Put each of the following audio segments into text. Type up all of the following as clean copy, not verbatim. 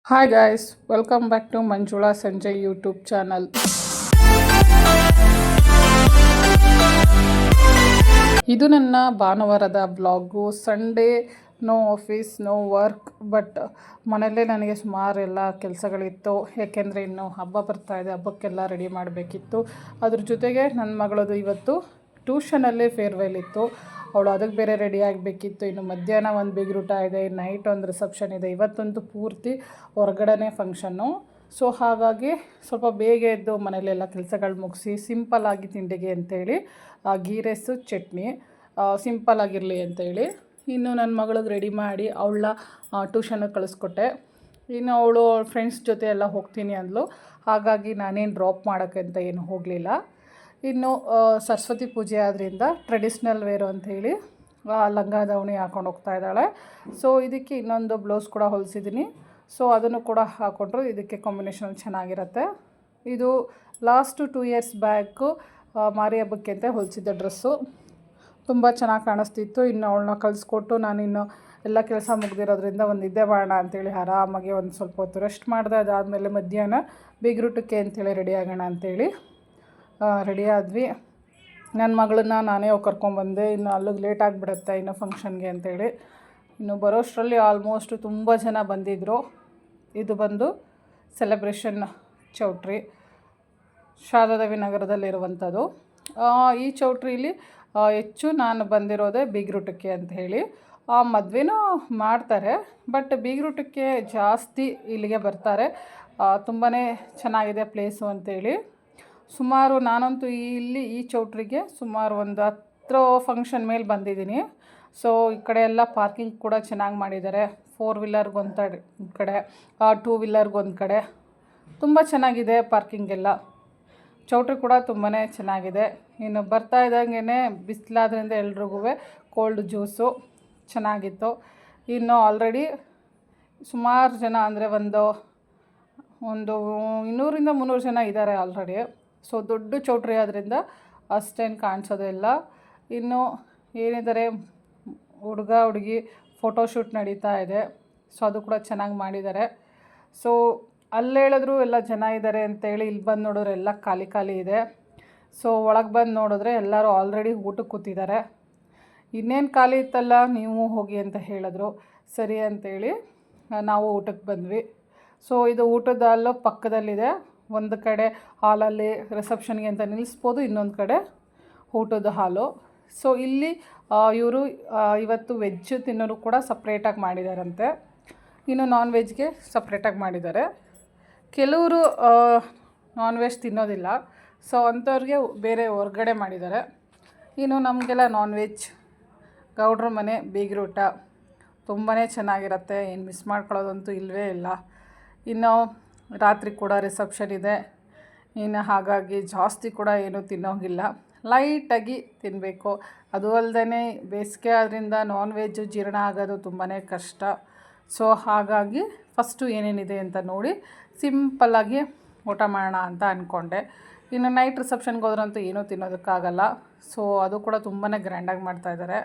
Hi guys, welcome back to Manjula Sanjay YouTube channel. ಇದು ನನ್ನ ಭಾನುವಾರದ blog. Sunday no office no work, but ಮನೆಯಲ್ಲೇ ನನಗೆ ಸುಮಾರು ಎಲ್ಲ ಕೆಲಸಗಳಿತ್ತು. ಏಕೆಂದರೆ ಇನ್ನು ಹಬ್ಬ ಬರ್ತಾ ಇದೆ, ಹಬ್ಬಕ್ಕೆಲ್ಲ ರೆಡಿ ಮಾಡಬೇಕಿತ್ತು. ಅದ್ರ ಜೊತೆಗೆ ನನ್ನ ಮಗಳದು ಇವತ್ತು ಟ್ಯೂಷನಲ್ಲೇ ಫೇರ್ವೆಲ್ ಇತ್ತು. ಅವಳು ಅದಕ್ಕೆ ಬೇರೆ ರೆಡಿ ಆಗಬೇಕಿತ್ತು. ಇನ್ನು ಮಧ್ಯಾಹ್ನ ಒಂದು ಬಿಗ್ರೂಟ ಇದೆ, ನೈಟ್ ಒಂದು ರಿಸೆಪ್ಷನ್ ಇದೆ. ಇವತ್ತಂತೂ ಪೂರ್ತಿ ಹೊರಗಡೆನೇ ಫಂಕ್ಷನ್ನು. ಸೊ ಹಾಗಾಗಿ ಸ್ವಲ್ಪ ಬೇಗ ಎದ್ದು ಮನೆಯಲ್ಲೆಲ್ಲ ಕೆಲಸಗಳು ಮುಗಿಸಿ ಸಿಂಪಲ್ಲಾಗಿ ತಿಂಡಿಗೆ ಅಂತೇಳಿ ಗೀ ರೈಸು ಚಟ್ನಿ ಸಿಂಪಲ್ಲಾಗಿರಲಿ ಅಂತೇಳಿ ಇನ್ನು ನನ್ನ ಮಗಳಿಗೆ ರೆಡಿ ಮಾಡಿ ಅವಳನ್ನ ಟ್ಯೂಷನ್ಗೆ ಕಳಿಸ್ಕೊಟ್ಟೆ. ಇನ್ನು ಅವಳು ಫ್ರೆಂಡ್ಸ್ ಜೊತೆ ಎಲ್ಲ ಹೋಗ್ತೀನಿ ಅಂದಳು. ಹಾಗಾಗಿ ನಾನೇನು ಡ್ರಾಪ್ ಮಾಡೋಕ್ಕೆ ಅಂತ ಏನು ಹೋಗಲಿಲ್ಲ. ಇನ್ನು ಸರಸ್ವತಿ ಪೂಜೆ ಆದ್ದರಿಂದ ಟ್ರೆಡಿಷ್ನಲ್ ವೇರು ಅಂಥೇಳಿ ಲಂಗ ದಾವಣಿ ಹಾಕೊಂಡು ಹೋಗ್ತಾ ಇದ್ದಾಳೆ. ಸೊ ಇದಕ್ಕೆ ಇನ್ನೊಂದು ಬ್ಲೌಸ್ ಕೂಡ ಹೊಲಿಸಿದ್ದೀನಿ. ಸೊ ಅದನ್ನು ಕೂಡ ಹಾಕ್ಕೊಂಡ್ರು ಇದಕ್ಕೆ ಕಾಂಬಿನೇಷನ್ ಚೆನ್ನಾಗಿರುತ್ತೆ. ಇದು ಲಾಸ್ಟು 2 ಇಯರ್ಸ್ ಬ್ಯಾಕು ಮಾರಿ ಹಬ್ಬಕ್ಕೆ ಅಂತ ಹೊಲಿಸಿದ್ದ ಡ್ರೆಸ್ಸು. ತುಂಬ ಚೆನ್ನಾಗಿ ಕಾಣಿಸ್ತಿತ್ತು. ಇನ್ನು ಅವಳನ್ನ ಕಳಿಸ್ಕೊಟ್ಟು ನಾನಿನ್ನು ಎಲ್ಲ ಕೆಲಸ ಮುಗ್ದಿರೋದ್ರಿಂದ ಒಂದು ನಿದ್ದೆ ಮಾಡೋಣ ಅಂಥೇಳಿ ಆರಾಮಾಗಿ ಒಂದು ಸ್ವಲ್ಪ ಹೊತ್ತು ರೆಸ್ಟ್ ಮಾಡಿದೆ. ಅದಾದಮೇಲೆ ಮಧ್ಯಾಹ್ನ ಬಿಗ್ರೂಟಕ್ಕೆ ಅಂಥೇಳಿ ರೆಡಿ ಆಗೋಣ ಅಂಥೇಳಿ ರೆಡಿ ಆದ್ವಿ. ನನ್ನ ಮಗಳನ್ನ ನಾನೇ ಕರ್ಕೊಂಡ್ಬಂದೆ. ಇನ್ನು ಅಲ್ಲಿಗೆ ಲೇಟ್ ಆಗಿಬಿಡುತ್ತೆ ಇನ್ನು ಫಂಕ್ಷನ್ಗೆ ಅಂಥೇಳಿ. ಇನ್ನು ಬರೋಷ್ಟರಲ್ಲಿ ಆಲ್ಮೋಸ್ಟ್ ತುಂಬ ಜನ ಬಂದಿದ್ದರು. ಇದು ಬಂದು ಸೆಲೆಬ್ರೇಷನ್ ಚೌಟ್ರಿ, ಶಾರದಾದೇವಿ ನಗರದಲ್ಲಿರುವಂಥದ್ದು. ಈ ಚೌಟ್ರಿಲಿ ಹೆಚ್ಚು ನಾನು ಬಂದಿರೋದೇ ಬೀಗ್ರೂಟಕ್ಕೆ ಅಂತ ಹೇಳಿ. ಮದುವೆನೂ ಮಾಡ್ತಾರೆ, ಬಟ್ ಬೀಗ್ರೂಟಕ್ಕೆ ಜಾಸ್ತಿ ಇಲ್ಲಿಗೆ ಬರ್ತಾರೆ. ತುಂಬಾ ಚೆನ್ನಾಗಿದೆ ಪ್ಲೇಸು ಅಂಥೇಳಿ. ಸುಮಾರು ನಾನಂತೂ ಈ ಚೌಟ್ರಿಗೆ ಸುಮಾರು ಒಂದು 10 ಫಂಕ್ಷನ್ ಮೇಲೆ ಬಂದಿದ್ದೀನಿ. ಸೊ ಈ ಕಡೆ ಎಲ್ಲ ಪಾರ್ಕಿಂಗ್ ಕೂಡ ಚೆನ್ನಾಗಿ ಮಾಡಿದ್ದಾರೆ. 4 ವೀಲರ್ಗೆ ಒಂದು ಕಡೆ, 2 ವೀಲರ್ಗೆ ಒಂದು ಕಡೆ ತುಂಬ ಚೆನ್ನಾಗಿದೆ ಪಾರ್ಕಿಂಗೆಲ್ಲ. ಚೌಟ್ರಿ ಕೂಡ ತುಂಬಾ ಚೆನ್ನಾಗಿದೆ. ಇನ್ನು ಬರ್ತಾ ಇದ್ದಂಗೆ ಬಿಸಿಲಾದ್ರಿಂದ ಎಲ್ರಿಗೂ ಕೋಲ್ಡ್ ಜ್ಯೂಸು ಚೆನ್ನಾಗಿತ್ತು. ಇನ್ನು ಆಲ್ರೆಡಿ ಸುಮಾರು ಜನ ಅಂದರೆ ಒಂದು 200-300 ಜನ ಇದ್ದಾರೆ ಆಲ್ರೆಡಿ. ಸೊ ದೊಡ್ಡ ಚೌಟ್ರಿ ಆದ್ದರಿಂದ ಅಷ್ಟೇನು ಕಾಣಿಸೋದೇ ಇಲ್ಲ. ಇನ್ನು ಏನಿದ್ದಾರೆ ಹುಡುಗ ಹುಡುಗಿ ಫೋಟೋಶೂಟ್ ನಡೀತಾ ಇದೆ. ಸೊ ಅದು ಕೂಡ ಚೆನ್ನಾಗಿ ಮಾಡಿದ್ದಾರೆ. ಸೊ ಅಲ್ಲಿ ಹೇಳಿದ್ರು ಎಲ್ಲ ಜನ ಇದ್ದಾರೆ ಅಂತೇಳಿ ಇಲ್ಲಿ ಬಂದು ನೋಡಿದ್ರೆ ಎಲ್ಲ ಖಾಲಿ ಖಾಲಿ ಇದೆ. ಸೊ ಒಳಗೆ ಬಂದು ನೋಡಿದ್ರೆ ಎಲ್ಲರೂ ಆಲ್ರೆಡಿ ಊಟಕ್ಕೆ ಕೂತಿದ್ದಾರೆ. ಇನ್ನೇನು ಖಾಲಿ ಇತ್ತಲ್ಲ ನೀವು ಹೋಗಿ ಅಂತ ಹೇಳಿದ್ರು. ಸರಿ ಅಂತೇಳಿ ನಾವು ಊಟಕ್ಕೆ ಬಂದ್ವಿ. ಸೊ ಇದು ಊಟದ ಹಾಲು ಪಕ್ಕದಲ್ಲಿದೆ. ಒಂದು ಕಡೆ ಹಾಲಲ್ಲಿ ರಿಸೆಪ್ಷನ್ಗೆ ಅಂತ ನಿಲ್ಲಿಸ್ಬೋದು, ಇನ್ನೊಂದು ಕಡೆ ಊಟದ ಹಾಲು. ಸೊ ಇಲ್ಲಿ ಇವರು ಇವತ್ತು ವೆಜ್ ತಿನ್ನೋರು ಕೂಡ ಸಪ್ರೇಟಾಗಿ ಮಾಡಿದಾರಂತೆ. ಇನ್ನು ನಾನ್ ವೆಜ್ಗೆ ಸಪ್ರೇಟಾಗಿ ಮಾಡಿದ್ದಾರೆ. ಕೆಲವರು ನಾನ್ ವೆಜ್ ತಿನ್ನೋದಿಲ್ಲ, ಸೊ ಅಂಥವ್ರಿಗೆ ಬೇರೆ ಹೊರ್ಗಡೆ ಮಾಡಿದ್ದಾರೆ. ಇನ್ನು ನಮಗೆಲ್ಲ ನಾನ್ ವೆಜ್ ಗೌಡ್ರ ಮನೆ ಬೀಗ್ರೂಟ ತುಂಬಾ ಚೆನ್ನಾಗಿರುತ್ತೆ. ಏನು ಮಿಸ್ ಮಾಡ್ಕೊಳ್ಳೋದಂತೂ ಇಲ್ಲವೇ ಇಲ್ಲ. ಇನ್ನು ರಾತ್ರಿ ಕೂಡ ರಿಸೆಪ್ಷನ್ ಇದೆ. ಇನ್ನು ಹಾಗಾಗಿ ಜಾಸ್ತಿ ಕೂಡ ಏನೂ ತಿನ್ನೋಂಗಿಲ್ಲ, ಲೈಟಾಗಿ ತಿನ್ನಬೇಕು. ಅದು ಅಲ್ಲದೆ ಬೇಸಿಗೆ ಆದ್ದರಿಂದ ನಾನ್ ವೆಜ್ಜು ಜೀರ್ಣ ಆಗೋದು ತುಂಬಾ ಕಷ್ಟ. ಸೊ ಹಾಗಾಗಿ ಫಸ್ಟು ಏನೇನಿದೆ ಅಂತ ನೋಡಿ ಸಿಂಪಲ್ಲಾಗಿ ಊಟ ಮಾಡೋಣ ಅಂತ ಅಂದ್ಕೊಂಡೆ. ಇನ್ನು ನೈಟ್ ರಿಸೆಪ್ಷನ್ಗೆ ಹೋದ್ರಂತೂ ಏನೂ ತಿನ್ನೋದಕ್ಕಾಗಲ್ಲ. ಸೊ ಅದು ಕೂಡ ತುಂಬಾ ಗ್ರ್ಯಾಂಡಾಗಿ ಮಾಡ್ತಾಯಿದ್ದಾರೆ.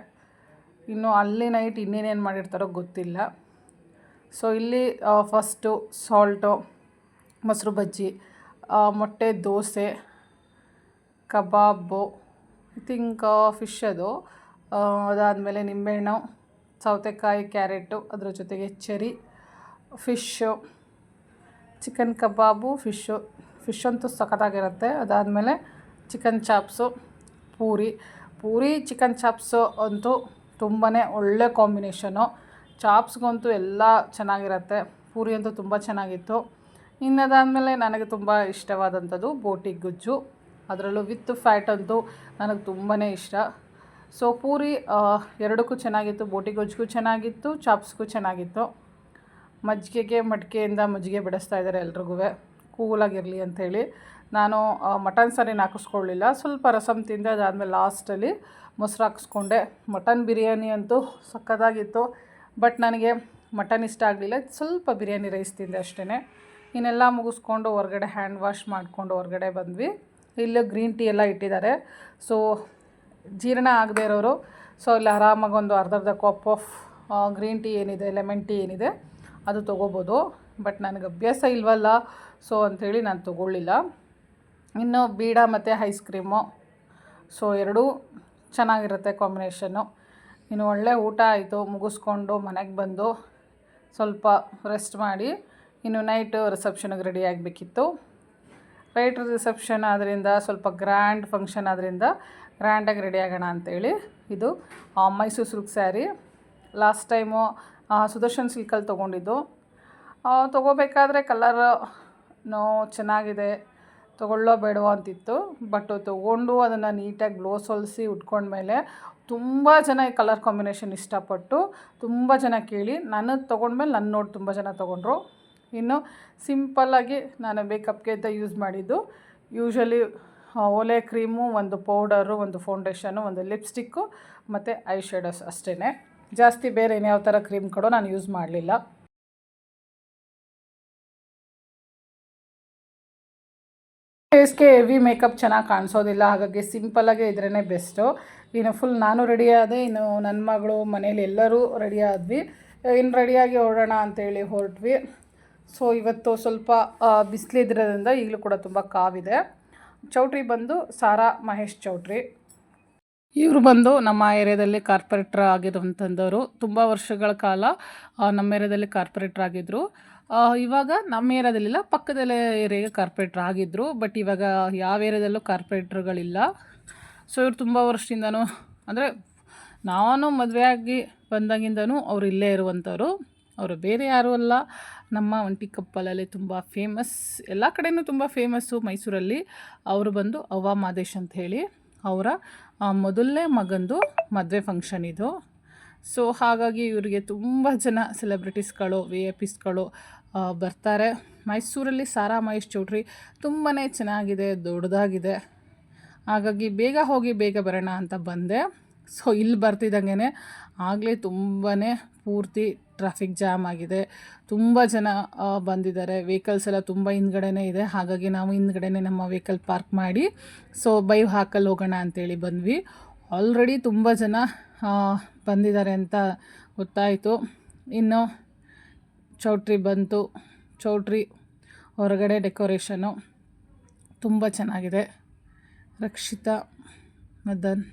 ಇನ್ನು ಅಲ್ಲಿ ನೈಟ್ ಇನ್ನೇನೇನು ಮಾಡಿರ್ತಾರೋ ಗೊತ್ತಿಲ್ಲ. ಸೊ ಇಲ್ಲಿ ಫಸ್ಟು ಸಾಲ್ಟು, ಮೊಸರು ಬಜ್ಜಿ, ಮೊಟ್ಟೆ ದೋಸೆ, ಕಬಾಬು, ಐ ಥಿಂಕ್ ಫಿಶ್ ಅದು. ಅದಾದಮೇಲೆ ನಿಂಬೆಹಣ್ಣು, ಸೌತೆಕಾಯಿ, ಕ್ಯಾರೆಟು, ಅದ್ರ ಜೊತೆಗೆ ಚೆರಿ, ಫಿಶ್ಶು, ಚಿಕನ್ ಕಬಾಬು, ಫಿಶ್ ಅಂತೂ ಸಖತ್ತಾಗಿರುತ್ತೆ. ಅದಾದಮೇಲೆ chicken chops, puri chicken chops ಅಂತೂ ತುಂಬಾ ಒಳ್ಳೆ ಕಾಂಬಿನೇಷನು. ಚಾಪ್ಸ್ಗಂತೂ ಎಲ್ಲ ಚೆನ್ನಾಗಿರುತ್ತೆ. ಪೂರಿ ಅಂತೂ ತುಂಬ ಚೆನ್ನಾಗಿತ್ತು. ಇನ್ನು ಅದಾದಮೇಲೆ ನನಗೆ ತುಂಬ ಇಷ್ಟವಾದಂಥದ್ದು ಬೋಟಿ ಗೊಜ್ಜು, ಅದರಲ್ಲೂ ವಿತ್ ಫ್ಯಾಟ್ ಅಂತೂ ನನಗೆ ತುಂಬಾ ಇಷ್ಟ. ಸೊ ಪೂರಿ ಎರಡಕ್ಕೂ ಚೆನ್ನಾಗಿತ್ತು, ಬೋಟಿ ಗೊಜ್ಜಿಗೂ ಚೆನ್ನಾಗಿತ್ತು, ಚಾಪ್ಸ್ಗೂ ಚೆನ್ನಾಗಿತ್ತು. ಮಜ್ಜಿಗೆಗೆ ಮಡಿಕೆಯಿಂದ ಮಜ್ಜಿಗೆ ಬಿಡಿಸ್ತಾ ಇದ್ದಾರೆ ಎಲ್ರಿಗೂ ಕೂಲಾಗಿರಲಿ ಅಂಥೇಳಿ. ನಾನು ಮಟನ್ ಸಾರಿನ ಹಾಕಿಸ್ಕೊಳ್ಳಿಲ್ಲ, ಸ್ವಲ್ಪ ರಸಮ್ ತಿಂದೆ. ಅದಾದಮೇಲೆ ಲಾಸ್ಟಲ್ಲಿ ಮೊಸರು ಹಾಕಿಸ್ಕೊಂಡೆ. ಮಟನ್ ಬಿರಿಯಾನಿ ಅಂತೂ ಸಕ್ಕತ್ತಾಗಿತ್ತು, ಬಟ್ ನನಗೆ ಮಟನ್ ಇಷ್ಟ ಆಗಲಿಲ್ಲ. ಸ್ವಲ್ಪ ಬಿರಿಯಾನಿ ರೈಸ್ ತಿಂದೆ ಅಷ್ಟೇ. ಇನ್ನೆಲ್ಲ ಮುಗಿಸ್ಕೊಂಡು ಹೊರಗಡೆ ಹ್ಯಾಂಡ್ ವಾಶ್ ಮಾಡಿಕೊಂಡು ಹೊರಗಡೆ ಬಂದ್ವಿ. ಇಲ್ಲಿ ಗ್ರೀನ್ ಟೀ ಎಲ್ಲ ಇಟ್ಟಿದ್ದಾರೆ. ಸೊ ಜೀರ್ಣ ಆಗದೆ ಇರೋರು ಸೊ ಇಲ್ಲಿ ಆರಾಮಾಗಿ ಒಂದು ಅರ್ಧ ಕಪ್ ಆಫ್ ಗ್ರೀನ್ ಟೀ ಏನಿದೆ, ಲೆಮನ್ ಟೀ ಏನಿದೆ ಅದು ತೊಗೋಬೋದು. ಬಟ್ ನನಗೆ ಅಭ್ಯಾಸ ಇಲ್ವಲ್ಲ, ಸೊ ಅಂಥೇಳಿ ನಾನು ತೊಗೊಳ್ಳಿಲ್ಲ. ಇನ್ನು ಬೀಡ ಮತ್ತು ಐಸ್ ಕ್ರೀಮು, ಸೊ ಎರಡೂ ಚೆನ್ನಾಗಿರುತ್ತೆ ಕಾಂಬಿನೇಷನ್ನು. ಇನ್ನು ಒಳ್ಳೆ ಊಟ ಆಯಿತು, ಮುಗಿಸ್ಕೊಂಡು ಮನೆಗೆ ಬಂದು ಸ್ವಲ್ಪ ರೆಸ್ಟ್ ಮಾಡಿ ಇನ್ನು ನೈಟ್ ರಿಸೆಪ್ಷನ್ಗೆ ರೆಡಿ ಆಗಬೇಕಿತ್ತು. ನೈಟ್ ರಿಸೆಪ್ಷನ್ ಆದ್ದರಿಂದ ಸ್ವಲ್ಪ ಗ್ರ್ಯಾಂಡ್ ಫಂಕ್ಷನ್ ಆದ್ದರಿಂದ ಗ್ರ್ಯಾಂಡಾಗಿ ರೆಡಿ ಆಗೋಣ ಅಂಥೇಳಿ ಇದು Mysore silk saree. Last time Sudarshan ಸಿಲ್ಕಲ್ಲಿ ತೊಗೊಂಡಿದ್ದು. ತೊಗೋಬೇಕಾದ್ರೆ ಕಲರ್ ಚೆನ್ನಾಗಿದೆ, ತೊಗೊಳ್ಳೋ ಬೇಡವೋ ಅಂತಿತ್ತು. ಬಟ್ ತೊಗೊಂಡು ಅದನ್ನು ನೀಟಾಗಿ ಬ್ಲೌಸ್ ಹೊಲಿಸಿ ಉಟ್ಕೊಂಡ್ಮೇಲೆ ತುಂಬ ಜನ ಈ ಕಲರ್ ಕಾಂಬಿನೇಷನ್ ಇಷ್ಟಪಟ್ಟು ತುಂಬ ಜನ ಕೇಳಿ ನನಗೆ ತೊಗೊಂಡ್ಮೇಲೆ ನನ್ನ ನೋಡಿ ತುಂಬ ಜನ ತೊಗೊಂಡ್ರು. ಇನ್ನು ಸಿಂಪಲ್ಲಾಗಿ ನಾನು ಮೇಕಪ್ಗೆ ಅಂತ ಯೂಸ್ ಮಾಡಿದ್ದು ಯೂಶ್ವಲಿ ಓಲೆ ಕ್ರೀಮು, ಒಂದು ಪೌಡರು, ಒಂದು ಫೌಂಡೇಶನು, ಒಂದು ಲಿಪ್ಸ್ಟಿಕ್ಕು ಮತ್ತು ಐ ಶೇಡೋಸ್ ಅಷ್ಟೇ. ಜಾಸ್ತಿ ಬೇರೆ ಇನ್ಯಾವ ಥರ ಕ್ರೀಮ್ ಕೂಡ ನಾನು ಯೂಸ್ ಮಾಡಲಿಲ್ಲ. ಫೇಸ್ಗೆ ಹೆವಿ ಮೇಕಪ್ ಚೆನ್ನಾಗಿ ಕಾಣಿಸೋದಿಲ್ಲ, ಹಾಗಾಗಿ ಸಿಂಪಲ್ಲಾಗೆ ಇದ್ರೇ ಬೆಸ್ಟು. ಇನ್ನು ಫುಲ್ ನಾನು ರೆಡಿ ಆದೆ, ಇನ್ನು ನನ್ನ ಮಗಳು ಮನೇಲಿ ಎಲ್ಲರೂ ರೆಡಿ ಆದ್ವಿ. ಇನ್ನು ರೆಡಿಯಾಗಿ ಹೊರಡೋಣ ಅಂತೇಳಿ ಹೊರಟ್ವಿ. ಸೊ ಇವತ್ತು ಸ್ವಲ್ಪ ಬಿಸಿಲಿದ್ರೋದ್ರಿಂದ ಈಗಲೂ ಕೂಡ ತುಂಬ ಕಾವಿದೆ. ಚೌಟ್ರಿ ಬಂದು ಸಾರಾ ಮಹೇಶ್ ಚೌಟ್ರಿ. ಇವರು ಬಂದು ನಮ್ಮ ಏರಿಯಾದಲ್ಲಿ ಕಾರ್ಪೊರೇಟ್ರ್ ಆಗಿರುವಂಥದ್ದವರು. ತುಂಬ ವರ್ಷಗಳ ಕಾಲ ನಮ್ಮ ಏರಿಯಾದಲ್ಲಿ ಕಾರ್ಪೊರೇಟ್ರ್ ಆಗಿದ್ದರು. ಇವಾಗ ನಮ್ಮ ಏರಿಯಾದಲ್ಲಿಲ್ಲ, ಪಕ್ಕದಲ್ಲೇ ಏರಿಯಾಗೆ ಕಾರ್ಪೊರೇಟ್ರ್ ಆಗಿದ್ದರು. ಬಟ್ ಇವಾಗ ಯಾವ ಏರಿಯಾದಲ್ಲೂ ಕಾರ್ಪೊರೇಟ್ರ್ಗಳಿಲ್ಲ. ಸೊ ಇವರು ತುಂಬ ವರ್ಷದಿಂದನೂ, ಅಂದರೆ ನಾನು ಮದುವೆಯಾಗಿ ಬಂದಾಗಿಂದನೂ ಅವರು ಇಲ್ಲೇ ಇರುವಂಥವ್ರು. ಅವರು ಬೇರೆ ಯಾರೂ ಅಲ್ಲ, ನಮ್ಮ ಒಂಟಿಕೊಪ್ಪಲಲ್ಲಿ ತುಂಬ ಫೇಮಸ್, ಎಲ್ಲ ಕಡೆಯೂ ತುಂಬ ಫೇಮಸ್ಸು ಮೈಸೂರಲ್ಲಿ. ಅವರು ಬಂದು ಅವ್ವ ಮಾದೇಶ್ ಅಂತ ಹೇಳಿ ಅವರ ಮೊದಲನೇ ಮಗಂದು ಮದುವೆ ಫಂಕ್ಷನ್ ಇದು. ಸೊ ಹಾಗಾಗಿ ಇವರಿಗೆ ತುಂಬ ಜನ ಸೆಲೆಬ್ರಿಟೀಸ್ಗಳು, VIP ಬರ್ತಾರೆ. ಮೈಸೂರಲ್ಲಿ ಸಾರಾ ಮಹೇಶ್ ಚೌಟ್ರಿ ತುಂಬಾ ಚೆನ್ನಾಗಿದೆ, ದೊಡ್ಡದಾಗಿದೆ. ಹಾಗಾಗಿ ಬೇಗ ಹೋಗಿ ಬೇಗ ಬರೋಣ ಅಂತ ಬಂದೆ. ಸೊ ಇಲ್ಲಿ ಬರ್ತಿದ್ದಂಗೆ ಆಗಲೇ ತುಂಬಾ ಪೂರ್ತಿ ಟ್ರಾಫಿಕ್ ಜಾಮ್ ಆಗಿದೆ, ತುಂಬ ಜನ ಬಂದಿದ್ದಾರೆ. ವೆಹಿಕಲ್ಸ್ ಎಲ್ಲ ತುಂಬ ಹಿಂದ್ಗಡೆನೇ ಇದೆ. ಹಾಗಾಗಿ ನಾವು ಹಿಂದ್ಗಡೆನೇ ನಮ್ಮ ವೆಹಿಕಲ್ ಪಾರ್ಕ್ ಮಾಡಿ ಸೊ ಬೈ ಹಾಕಲ್ಲಿ ಹೋಗೋಣ ಅಂತೇಳಿ ಬಂದ್ವಿ. ಆಲ್ರೆಡಿ ತುಂಬ ಜನ ಬಂದಿದ್ದಾರೆ ಅಂತ ಗೊತ್ತಾಯಿತು. ಇನ್ನು ಚೌಟ್ರಿ ಬಂತು. ಚೌಟ್ರಿ ಹೊರಗಡೆ ಡೆಕೋರೇಷನು ತುಂಬ ಚೆನ್ನಾಗಿದೆ. ರಕ್ಷಿತಾ ಮದನ್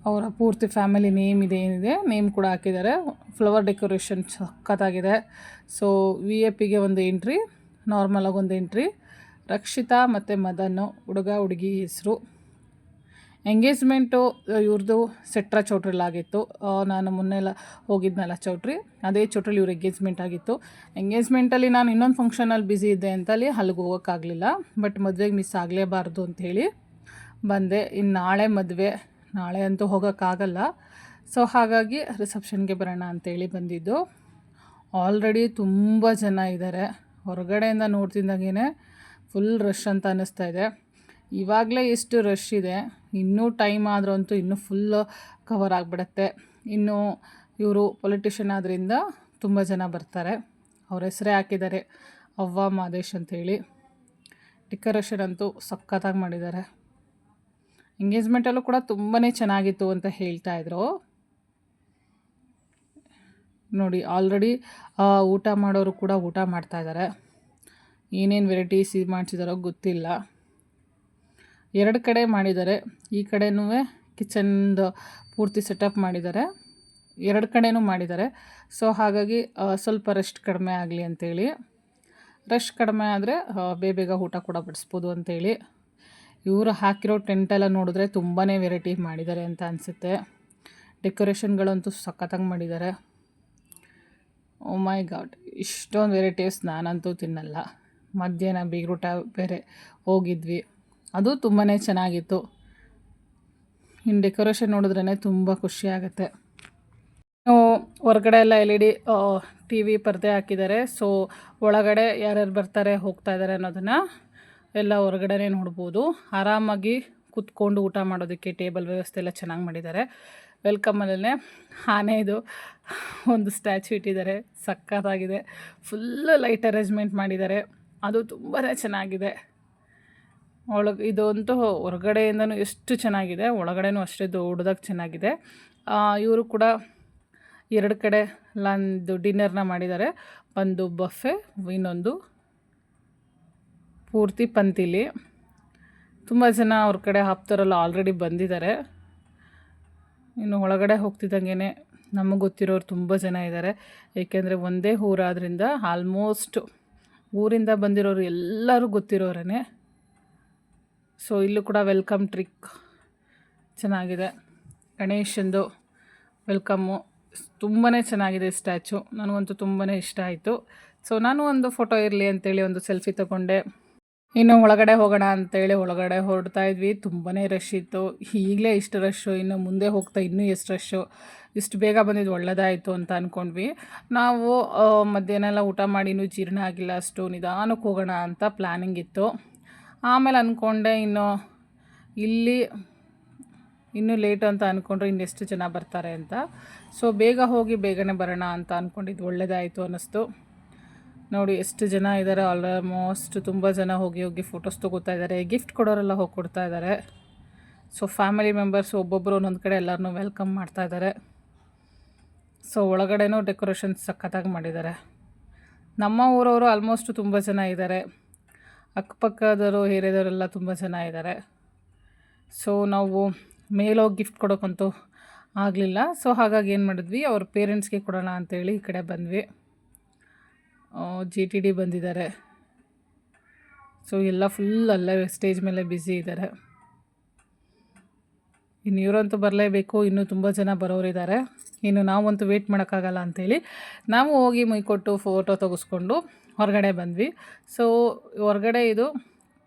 ಅವರ ಪೂರ್ತಿ ಫ್ಯಾಮಿಲಿ ನೇಮ್ ಏನಿದೆ ನೇಮ್ ಕೂಡ ಹಾಕಿದ್ದಾರೆ. ಫ್ಲವರ್ ಡೆಕೋರೇಷನ್ ಸಖತ್ತಾಗಿದೆ. ಸೊ VIP ಒಂದು ಎಂಟ್ರಿ, ನಾರ್ಮಲಾಗಿ ಒಂದು ಎಂಟ್ರಿ. ರಕ್ಷಿತಾ ಮತ್ತು ಮದನ್ನು ಹುಡುಗ ಹುಡುಗಿ ಹೆಸರು. ಎಂಗೇಜ್ಮೆಂಟು ಇವ್ರದ್ದು ಸೆಟ್ರಾ ಚೌಟ್ರಿಲಾಗಿತ್ತು. ನಾನು ಮೊನ್ನೆಲ್ಲ ಹೋಗಿದ್ನಲ್ಲ ಚೌಟ್ರಿ, ಅದೇ ಚೌಟ್ರಿಲಿ ಇವ್ರ ಎಂಗೇಜ್ಮೆಂಟ್ ಆಗಿತ್ತು. ಎಂಗೇಜ್ಮೆಂಟಲ್ಲಿ ನಾನು ಇನ್ನೊಂದು ಫಂಕ್ಷನಲ್ಲಿ ಬ್ಯುಸಿ ಇದ್ದೆ ಅಂತಲ್ಲಿ ಅಲ್ಲಿಗೆ ಹೋಗೋಕ್ಕಾಗಲಿಲ್ಲ. ಬಟ್ ಮದುವೆಗೆ ಮಿಸ್ ಆಗಲೇಬಾರ್ದು ಅಂಥೇಳಿ ಬಂದೆ. ಇನ್ನು ನಾಳೆ ಮದುವೆ, ನಾಳೆ ಅಂತೂ ಹೋಗೋಕ್ಕಾಗಲ್ಲ. ಸೊ ಹಾಗಾಗಿ ರಿಸೆಪ್ಷನ್ಗೆ ಬರೋಣ ಅಂತೇಳಿ ಬಂದಿದ್ದು. ಆಲ್ರೆಡಿ ತುಂಬ ಜನ ಇದ್ದಾರೆ. ಹೊರಗಡೆಯಿಂದ ನೋಡ್ತಿದ್ದಂಗೆ ಫುಲ್ ರಶ್ ಅಂತ ಅನ್ನಿಸ್ತಾ ಇದೆ. ಇವಾಗಲೇ ಎಷ್ಟು ರಶ್ ಇದೆ, ಇನ್ನೂ ಟೈಮ್ ಆದರೂ ಅಂತೂ ಇನ್ನೂ ಫುಲ್ ಕವರ್ ಆಗಿಬಿಡುತ್ತೆ. ಇನ್ನು ಇವರು ಪೊಲಿಟಿಷಿಯನ್ ಆದ್ದರಿಂದ ತುಂಬ ಜನ ಬರ್ತಾರೆ. ಅವ್ರ ಹೆಸರೇ ಹಾಕಿದ್ದಾರೆ ಅವ್ವ ಮಾದೇಶ್ ಅಂಥೇಳಿ. ಡೆಕೋರೇಷನ್ ಅಂತೂ ಸಖತ್ತಾಗಿ ಮಾಡಿದ್ದಾರೆ. ಎಂಗೇಜ್ಮೆಂಟಲ್ಲೂ ಕೂಡ ತುಂಬಾ ಚೆನ್ನಾಗಿತ್ತು ಅಂತ ಹೇಳ್ತಾಯಿದ್ರು. ನೋಡಿ ಆಲ್ರೆಡಿ ಊಟ ಮಾಡೋರು ಕೂಡ ಊಟ ಮಾಡ್ತಾಯಿದ್ದಾರೆ. ಏನೇನು ವೆರೈಟೀಸ್ ಇದು ಮಾಡಿಸಿದಾರೋ ಗೊತ್ತಿಲ್ಲ. 2 ಕಡೆ ಮಾಡಿದ್ದಾರೆ. ಈ ಕಡೆನೂ ಕಿಚನ್ದು ಪೂರ್ತಿ ಸೆಟಪ್ ಮಾಡಿದ್ದಾರೆ, 2 ಕಡೆನೂ ಮಾಡಿದ್ದಾರೆ. ಸೊ ಹಾಗಾಗಿ ಸ್ವಲ್ಪ ರೆಸ್ಟ್ ಕಡಿಮೆ ಆಗಲಿ ಅಂಥೇಳಿ, ರಶ್ ಕಡಿಮೆ ಆದರೆ ಬೇಗ ಊಟ ಕೂಡ ಬಡಿಸ್ಬೋದು ಅಂಥೇಳಿ. ಇವರು ಹಾಕಿರೋ ಟೆಂಟೆಲ್ಲ ನೋಡಿದ್ರೆ ತುಂಬಾ ವೆರೈಟಿ ಮಾಡಿದ್ದಾರೆ ಅಂತ ಅನಿಸುತ್ತೆ. ಡೆಕೋರೇಷನ್ಗಳಂತೂ ಸಖತ್ತಾಗಿ ಮಾಡಿದ್ದಾರೆ. ಓ ಮೈ ಗಾಡ್, ಇಷ್ಟೊಂದು ವೆರೈಟೀಸ್ ನಾನಂತೂ ತಿನ್ನಲ್ಲ. ಮಧ್ಯಾಹ್ನ ಬೀಗ್ರೂಟ ಬೇರೆ ಹೋಗಿದ್ವಿ, ಅದು ತುಂಬಾ ಚೆನ್ನಾಗಿತ್ತು. ಇನ್ನು ಡೆಕೋರೇಷನ್ ನೋಡಿದ್ರೇ ತುಂಬ ಖುಷಿ ಆಗುತ್ತೆ. ಹೊರಗಡೆ ಎಲ್ಲ LED TV ಪರದೆ ಹಾಕಿದ್ದಾರೆ. ಸೊ ಒಳಗಡೆ ಯಾರ್ಯಾರು ಬರ್ತಾರೆ ಹೋಗ್ತಾ ಇದ್ದಾರೆ ಅನ್ನೋದನ್ನು ಎಲ್ಲ ಹೊರಗಡೆನೇ ನೋಡ್ಬೋದು. ಆರಾಮಾಗಿ ಕೂತ್ಕೊಂಡು ಊಟ ಮಾಡೋದಕ್ಕೆ ಟೇಬಲ್ ವ್ಯವಸ್ಥೆ ಎಲ್ಲ ಚೆನ್ನಾಗಿ ಮಾಡಿದ್ದಾರೆ. ವೆಲ್ಕಮಲ್ಲೇ ಆನೆದು ಒಂದು ಸ್ಟ್ಯಾಚ್ಯೂ ಇಟ್ಟಿದ್ದಾರೆ, ಸಖತ್ತಾಗಿದೆ. ಫುಲ್ಲು ಲೈಟ್ ಅರೇಂಜ್ಮೆಂಟ್ ಮಾಡಿದ್ದಾರೆ, ಅದು ತುಂಬಾ ಚೆನ್ನಾಗಿದೆ. ಇದಂತೂ ಹೊರಗಡೆಯಿಂದನೂ ಎಷ್ಟು ಚೆನ್ನಾಗಿದೆ, ಒಳಗಡೆನೂ ಅಷ್ಟೇ ದೊಡ್ಡದಾಗಿ ಚೆನ್ನಾಗಿದೆ. ಇವರು ಕೂಡ 2 ಕಡೆ ಡಿನ್ನರ್ನ ಮಾಡಿದ್ದಾರೆ. ಒಂದು ಬಫೆ, ಇನ್ನೊಂದು ಪೂರ್ತಿ ಪಂತಿಲಿ. ತುಂಬ ಜನ ಅವ್ರ ಕಡೆ ಆಪ್ತರೆಲ್ಲ ಆಲ್ರೆಡಿ ಬಂದಿದ್ದಾರೆ. ಇನ್ನು ಒಳಗಡೆ ಹೋಗ್ತಿದ್ದಂಗೆ ನಮಗೆ ಗೊತ್ತಿರೋರು ತುಂಬ ಜನ ಇದ್ದಾರೆ. ಏಕೆಂದರೆ ಒಂದೇ ಊರಾದ್ರಿಂದ ಆಲ್ಮೋಸ್ಟ್ ಊರಿಂದ ಬಂದಿರೋರು ಎಲ್ಲರೂ ಗೊತ್ತಿರೋರೇ. ಸೊ ಇಲ್ಲೂ ಕೂಡ ವೆಲ್ಕಮ್ ಟ್ರಿಕ್ ಚೆನ್ನಾಗಿದೆ. ಗಣೇಶಂದು ವೆಲ್ಕಮ್ಮು ತುಂಬಾ ಚೆನ್ನಾಗಿದೆ ಸ್ಟ್ಯಾಚು. ನನಗಂತೂ ತುಂಬಾ ಇಷ್ಟ ಆಯಿತು. ಸೊ ನಾನು ಒಂದು ಫೋಟೋ ಇರಲಿ ಅಂತೇಳಿ ಒಂದು ಸೆಲ್ಫಿ ತೊಗೊಂಡೆ. ಇನ್ನು ಒಳಗಡೆ ಹೋಗೋಣ ಅಂತೇಳಿ ಒಳಗಡೆ ಹೊರಡ್ತಾ ಇದ್ವಿ. ತುಂಬಾ ರಶ್ ಇತ್ತು. ಈಗಲೇ ಇಷ್ಟು ರಶ್ಶು, ಇನ್ನು ಮುಂದೆ ಹೋಗ್ತಾ ಇನ್ನೂ ಎಷ್ಟು ರಶ್ಶು. ಇಷ್ಟು ಬೇಗ ಬಂದಿದ್ದು ಒಳ್ಳೆಯದಾಯಿತು ಅಂತ ಅಂದ್ಕೊಂಡ್ವಿ. ನಾವು ಮಧ್ಯಾಹ್ನ ಎಲ್ಲ ಊಟ ಮಾಡಿ ಇನ್ನೂ ಜೀರ್ಣ ಆಗಿಲ್ಲ, ಅಷ್ಟು ನಿಧಾನಕ್ಕೆ ಹೋಗೋಣ ಅಂತ ಪ್ಲ್ಯಾನಿಂಗ್ ಇತ್ತು. ಆಮೇಲೆ ಅಂದ್ಕೊಂಡೆ ಇಲ್ಲಿ ಇನ್ನೂ ಲೇಟ್ ಅಂತ ಅಂದ್ಕೊಂಡ್ರೆ ಇನ್ನೆಷ್ಟು ಜನ ಬರ್ತಾರೆ ಅಂತ. ಸೊ ಬೇಗ ಹೋಗಿ ಬೇಗನೆ ಬರೋಣ ಅಂತ ಅಂದ್ಕೊಂಡಿದ್ದು ಒಳ್ಳೆಯದಾಯಿತು ಅನ್ನಿಸ್ತು. ನೋಡಿ ಎಷ್ಟು ಜನ ಇದ್ದಾರೆ. ಆಲ್ಮೋಸ್ಟ್ ತುಂಬ ಜನ ಹೋಗಿ ಫೋಟೋಸ್ ತೊಗೋತಾ ಇದ್ದಾರೆ. ಗಿಫ್ಟ್ ಕೊಡೋರೆಲ್ಲ ಹೋಗಿ ಕೊಡ್ತಾ ಇದ್ದಾರೆ. ಸೊ ಫ್ಯಾಮಿಲಿ ಮೆಂಬರ್ಸ್ ಒಬ್ಬೊಬ್ಬರು ಒಂದೊಂದು ಕಡೆ ಎಲ್ಲರನ್ನೂ ವೆಲ್ಕಮ್ ಮಾಡ್ತಾ ಇದ್ದಾರೆ. ಸೊ ಒಳಗಡೆನೂ ಡೆಕೋರೇಷನ್ ಸಖತ್ತಾಗಿ ಮಾಡಿದ್ದಾರೆ. ನಮ್ಮ ಊರವರು ಆಲ್ಮೋಸ್ಟ್ ತುಂಬ ಜನ ಇದ್ದಾರೆ. ಅಕ್ಕಪಕ್ಕದವರು ಏರಿಯಾದವರೆಲ್ಲ ತುಂಬ ಜನ ಇದ್ದಾರೆ. ಸೊ ನಾವು ಮೇಲೋಗಿ ಗಿಫ್ಟ್ ಕೊಡೋಕ್ಕಂತೂ ಆಗಲಿಲ್ಲ. ಸೊ ಹಾಗಾಗಿ ಏನು ಮಾಡಿದ್ವಿ, ಅವ್ರ ಪೇರೆಂಟ್ಸ್ಗೆ ಕೊಡೋಣ ಅಂತೇಳಿ ಈ ಕಡೆ ಬಂದ್ವಿ. GTD ಬಂದಿದ್ದಾರೆ. ಸೊ ಎಲ್ಲ ಫುಲ್ ಅಲ್ಲೇ ಸ್ಟೇಜ್ ಮೇಲೆ ಬ್ಯುಸಿ ಇದ್ದಾರೆ. ಇನ್ನು ಇವರಂತೂ ಬರಲೇಬೇಕು. ಇನ್ನೂ ತುಂಬ ಜನ ಬರೋರಿದ್ದಾರೆ. ಇನ್ನು ನಾವಂತೂ ವೇಟ್ ಮಾಡೋಕ್ಕಾಗಲ್ಲ ಅಂಥೇಳಿ ನಾವು ಹೋಗಿ ಮುಯ್ಕೊಟ್ಟು ಫೋಟೋ ತೆಗೆಸ್ಕೊಂಡು ಹೊರಗಡೆ ಬಂದ್ವಿ. ಸೊ ಹೊರಗಡೆ ಇದು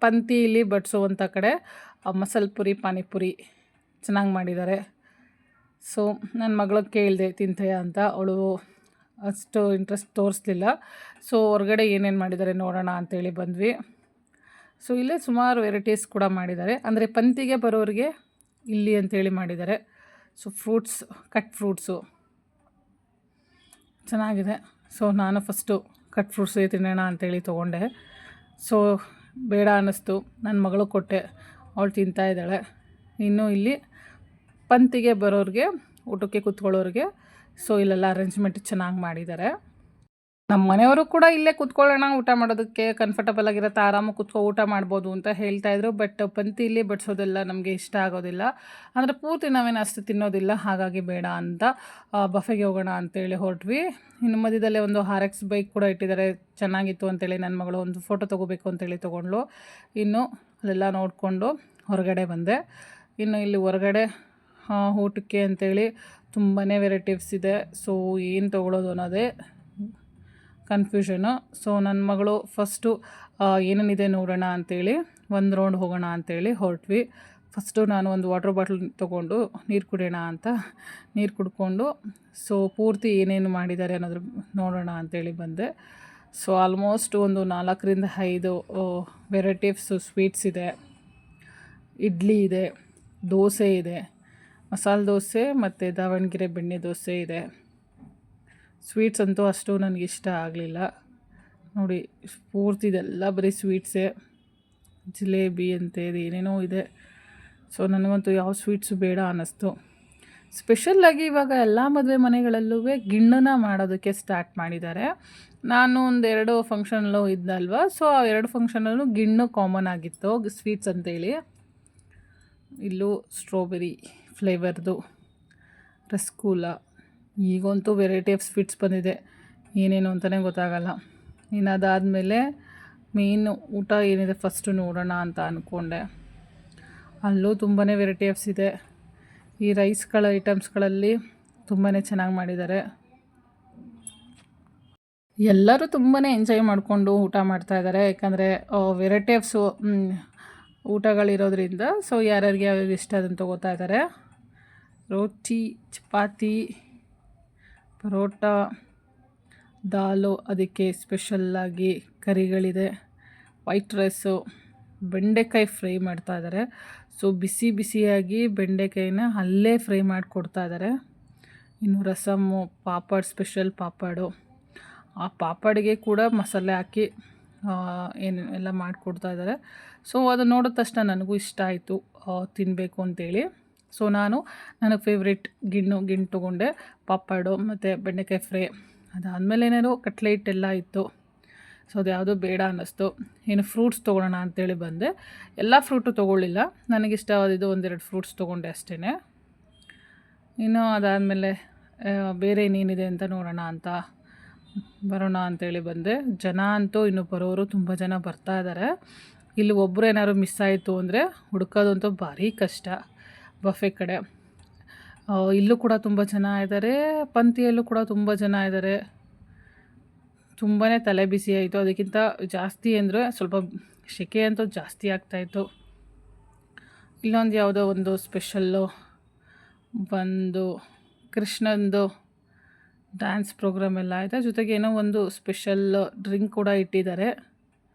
ಪಂತಿಲಿ ಬಡಿಸುವಂಥ ಕಡೆ ಮಸಾಲೆ ಪುರಿ, ಪಾನಿಪುರಿ ಚೆನ್ನಾಗಿ ಮಾಡಿದ್ದಾರೆ. ಸೊ ನನ್ನ ಮಗಳಿಗೆ ಕೇಳಿದೆ ತಿಂತೆಯ ಅಂತ. ಅವಳು ಅಷ್ಟು ಇಂಟ್ರೆಸ್ಟ್ ತೋರಿಸ್ಲಿಲ್ಲ. ಸೊ ಹೊರಗಡೆ ಏನೇನು ಮಾಡಿದ್ದಾರೆ ನೋಡೋಣ ಅಂಥೇಳಿ ಬಂದ್ವಿ. ಸೊ ಇಲ್ಲೇ ಸುಮಾರು ವೆರೈಟೀಸ್ ಕೂಡ ಮಾಡಿದ್ದಾರೆ. ಅಂದರೆ ಪಂತಿಗೆ ಬರೋರಿಗೆ ಇಲ್ಲಿ ಅಂಥೇಳಿ ಮಾಡಿದ್ದಾರೆ. ಸೊ ಫ್ರೂಟ್ಸ್, ಕಟ್ ಫ್ರೂಟ್ಸು ಚೆನ್ನಾಗಿದೆ. ಸೊ ನಾನು ಫಸ್ಟು ಕಟ್ ಫ್ರೂಟ್ಸೇ ತಿನ್ನೋಣ ಅಂಥೇಳಿ ತೊಗೊಂಡೆ. ಸೊ ಬೇಡ ಅನ್ನಿಸ್ತು. ನನ್ನ ಮಗಳು ಕೊಟ್ಟೆ, ಅವಳು ತಿಂತಾಯಿದ್ದಾಳೆ. ಇನ್ನು ಇಲ್ಲಿ ಪಂತಿಗೆ ಬರೋರಿಗೆ, ಊಟಕ್ಕೆ ಕೂತ್ಕೊಳ್ಳೋರಿಗೆ ಸೊ ಇಲ್ಲೆಲ್ಲ ಅರೇಂಜ್ಮೆಂಟ್ ಚೆನ್ನಾಗಿ ಮಾಡಿದ್ದಾರೆ. ನಮ್ಮ ಮನೆಯವರು ಕೂಡ ಇಲ್ಲೇ ಕೂತ್ಕೊಳ್ಳೋಣ ಊಟ ಮಾಡೋದಕ್ಕೆ, ಕಂಫರ್ಟಬಲ್ ಆಗಿರುತ್ತೆ, ಆರಾಮಾಗಿ ಕೂತ್ಕೊ ಊಟ ಮಾಡ್ಬೋದು ಅಂತ ಹೇಳ್ತಾಯಿದ್ರು. ಬಟ್ ಪಂತಿಲಿ ಬಡಿಸೋದೆಲ್ಲ ನಮಗೆ ಇಷ್ಟ ಆಗೋದಿಲ್ಲ. ಅಂದರೆ ಪೂರ್ತಿ ನಾವೇನು ಅಷ್ಟು ತಿನ್ನೋದಿಲ್ಲ. ಹಾಗಾಗಿ ಬೇಡ ಅಂತ ಬಫೆಗೆ ಹೋಗೋಣ ಅಂತೇಳಿ ಹೊರಟ್ವಿ. ಇನ್ನು ಮಧ್ಯದಲ್ಲೇ ಒಂದು RX ಬೈಕ್ ಕೂಡ ಇಟ್ಟಿದ್ದಾರೆ. ಚೆನ್ನಾಗಿತ್ತು ಅಂತೇಳಿ ನನ್ನ ಮಗಳು ಒಂದು ಫೋಟೋ ತೊಗೋಬೇಕು ಅಂತೇಳಿ ತೊಗೊಂಡ್ಳು. ಇನ್ನು ಅಲ್ಲೆಲ್ಲ ನೋಡಿಕೊಂಡು ಹೊರಗಡೆ ಬಂದೆ. ಇನ್ನು ಇಲ್ಲಿ ಹೊರಗಡೆ ಊಟಕ್ಕೆ ಅಂಥೇಳಿ ತುಂಬಾ ವೆರೈಟೀಸ್ ಇದೆ. ಸೊ ಏನು ತೊಗೊಳೋದು ಅನ್ನೋದೇ ಕನ್ಫ್ಯೂಷನು. ಸೊ ನನ್ನ ಮಗಳು ಫಸ್ಟು ಏನೇನಿದೆ ನೋಡೋಣ ಅಂಥೇಳಿ ಒಂದು ರೌಂಡ್ ಹೋಗೋಣ ಅಂಥೇಳಿ ಹೊರಟ್ವಿ. ಫಸ್ಟು ನಾನು ಒಂದು ವಾಟರ್ ಬಾಟ್ಲ್ ತೊಗೊಂಡು ನೀರು ಕುಡಿಯೋಣ ಅಂತ ನೀರು ಕುಡ್ಕೊಂಡು ಸೊ ಪೂರ್ತಿ ಏನೇನು ಮಾಡಿದ್ದಾರೆ ಅನ್ನೋದ್ರ ನೋಡೋಣ ಅಂಥೇಳಿ ಬಂದೆ. ಸೊ ಆಲ್ಮೋಸ್ಟ್ ಒಂದು 4ರಿಂದ 5 ವೆರೈಟೀಸು ಸ್ವೀಟ್ಸ್ ಇದೆ. ಇಡ್ಲಿ ಇದೆ, ದೋಸೆ ಇದೆ, ಮಸಾಲೆ ದೋಸೆ ಮತ್ತು ದಾವಣಗೆರೆ ಬೆಣ್ಣೆ ದೋಸೆ ಇದೆ. ಸ್ವೀಟ್ಸ್ ಅಂತೂ ಅಷ್ಟು ನನಗಿಷ್ಟ ಆಗಲಿಲ್ಲ. ನೋಡಿ ಪೂರ್ತಿ ಇದೆಲ್ಲ ಬರೀ ಸ್ವೀಟ್ಸೇ. ಜಿಲೇಬಿ ಅಂತೆ ಇದು ಏನೇನೋ ಇದೆ. ಸೊ ನನಗಂತೂ ಯಾವ ಸ್ವೀಟ್ಸು ಬೇಡ ಅನ್ನಿಸ್ತು. ಸ್ಪೆಷಲ್ಲಾಗಿ ಇವಾಗ ಎಲ್ಲ ಮದುವೆ ಮನೆಗಳಲ್ಲೂ ಗಿಣ್ಣನ್ನ ಮಾಡೋದಕ್ಕೆ ಸ್ಟಾರ್ಟ್ ಮಾಡಿದ್ದಾರೆ. ನಾನು ಒಂದು 2 ಫಂಕ್ಷನಲ್ಲೂ ಇದ್ದಲ್ವ. ಸೊ ಆ 2 ಫಂಕ್ಷನಲ್ಲೂ ಗಿಣ್ಣು ಕಾಮನ್ ಆಗಿತ್ತು ಸ್ವೀಟ್ಸ್ ಅಂತೇಳಿ. ಇಲ್ಲೂ ಸ್ಟ್ರಾಬೆರಿ ಫ್ಲೇವರ್ದು ರಸಗುಲ್ಲ. ಈಗಂತೂ ವೆರೈಟಿ ಆಫ್ ಸ್ವೀಟ್ಸ್ ಬಂದಿದೆ, ಏನೇನು ಅಂತಲೇ ಗೊತ್ತಾಗಲ್ಲ. ಇನ್ನು ಅದಾದಮೇಲೆ ಮೇಯ್ನು ಊಟ ಏನಿದೆ ಫಸ್ಟು ನೋಡೋಣ ಅಂತ ಅಂದ್ಕೊಂಡೆ. ಅಲ್ಲೂ ತುಂಬಾ ವೆರೈಟಿ ಆಫ್ಸ್ ಇದೆ. ಈ ರೈಸ್ಗಳ ಐಟಮ್ಸ್ಗಳಲ್ಲಿ ತುಂಬಾ ಚೆನ್ನಾಗಿ ಮಾಡಿದ್ದಾರೆ. ಎಲ್ಲರೂ ತುಂಬಾ ಎಂಜಾಯ್ ಮಾಡಿಕೊಂಡು ಊಟ ಮಾಡ್ತಾಯಿದ್ದಾರೆ. ಯಾಕಂದರೆ ವೆರೈಟಿ ಆಫ್ಸು ಊಟಗಳಿರೋದ್ರಿಂದ ಸೊ ಯಾರ್ಯಾರಿಗೆ ಯಾವ್ಯಾವ ಇಷ್ಟ ಅದನ್ನು ತೊಗೋತಾ ಇದ್ದಾರೆ. ರೋಟಿ, ಚಪಾತಿ, ಪರೋಟ, ದಾಲು, ಅದಕ್ಕೆ ಸ್ಪೆಷಲ್ಲಾಗಿ ಕರಿಗಳಿದೆ, ವೈಟ್ ರೈಸು, ಬೆಂಡೆಕಾಯಿ ಫ್ರೈ ಮಾಡ್ತಾಯಿದ್ದಾರೆ. ಸೊ ಬಿಸಿ ಬಿಸಿಯಾಗಿ ಬೆಂಡೆಕಾಯಿನ ಅಲ್ಲೇ ಫ್ರೈ ಮಾಡಿ ಕೊಡ್ತಾಯಿದ್ದಾರೆ. ಇನ್ನು ರಸಮ್ಮು, ಪಾಪಡ್, ಸ್ಪೆಷಲ್ ಪಾಪಡು. ಆ ಪಾಪಡಿಗೆ ಕೂಡ ಮಸಾಲೆ ಹಾಕಿ ಎಲ್ಲ ಮಾಡಿಕೊಡ್ತಾಯಿದ್ದಾರೆ. ಸೊ ಅದು ನೋಡಿದ ತಕ್ಷಣ ನನಗೂ ಇಷ್ಟ ಆಯಿತು ತಿನ್ನಬೇಕು ಅಂತೇಳಿ. ಸೊ ನನಗೆ ಫೇವ್ರೇಟ್ ಗಿಣ್ಣು ತೊಗೊಂಡೆ. ಪಾಪಡು ಮತ್ತು ಬೆಂಡೆಕಾಯಿ ಫ್ರೈ ಅದಾದಮೇಲೆ ಏನೇನೋ ಕಟ್ಲೆಟ್ ಎಲ್ಲ ಇತ್ತು. ಸೊ ಅದು ಯಾವುದೂ ಬೇಡ ಅನ್ನಿಸ್ತು. ಏನು ಫ್ರೂಟ್ಸ್ ತೊಗೊಳ್ಳೋಣ ಅಂತೇಳಿ ಬಂದೆ. ಎಲ್ಲ ಫ್ರೂಟು ತೊಗೊಳ್ಳಿಲ್ಲ, ನನಗಿಷ್ಟವಾದಿದ್ದು ಒಂದೆರಡು ಫ್ರೂಟ್ಸ್ ತೊಗೊಂಡೆ ಅಷ್ಟೇ. ಇನ್ನು ಅದಾದಮೇಲೆ ಬೇರೆ ಇನ್ನೇನಿದೆ ಅಂತ ನೋಡೋಣ ಅಂತ ಬರೋಣ ಅಂತೇಳಿ ಬಂದೆ. ಜನ ಅಂತೂ ಇನ್ನು ಬರೋರು ತುಂಬ ಜನ ಬರ್ತಾ ಇದ್ದಾರೆ. ಇಲ್ಲಿ ಒಬ್ಬರು ಏನಾದ್ರು ಮಿಸ್ ಆಯಿತು ಅಂದರೆ ಹುಡ್ಕೋದಂತೂ ಭಾರಿ ಕಷ್ಟ. ಬಫೆ ಕಡೆ ಇಲ್ಲೂ ಕೂಡ ತುಂಬ ಜನ ಇದ್ದಾರೆ, ಪಂಕ್ತಿಯಲ್ಲೂ ಕೂಡ ತುಂಬ ಜನ ಇದ್ದಾರೆ. ತುಂಬಾ ತಲೆ ಬಿಸಿ ಆಯಿತು. ಅದಕ್ಕಿಂತ ಜಾಸ್ತಿ ಅಂದರೆ ಸ್ವಲ್ಪ ಸೆಕೆ ಅಂತೂ ಜಾಸ್ತಿ ಆಗ್ತಾಯಿತ್ತು. ಇಲ್ಲೊಂದು ಯಾವುದೋ ಒಂದು ಸ್ಪೆಷಲ್ಲು ಒಂದು ಕೃಷ್ಣಂದು ಡ್ಯಾನ್ಸ್ ಪ್ರೋಗ್ರಾಮ್ ಎಲ್ಲ ಆಯಿತಾ, ಜೊತೆಗೆ ಏನೋ ಒಂದು ಸ್ಪೆಷಲ್ ಡ್ರಿಂಕ್ ಕೂಡ ಇಟ್ಟಿದ್ದಾರೆ.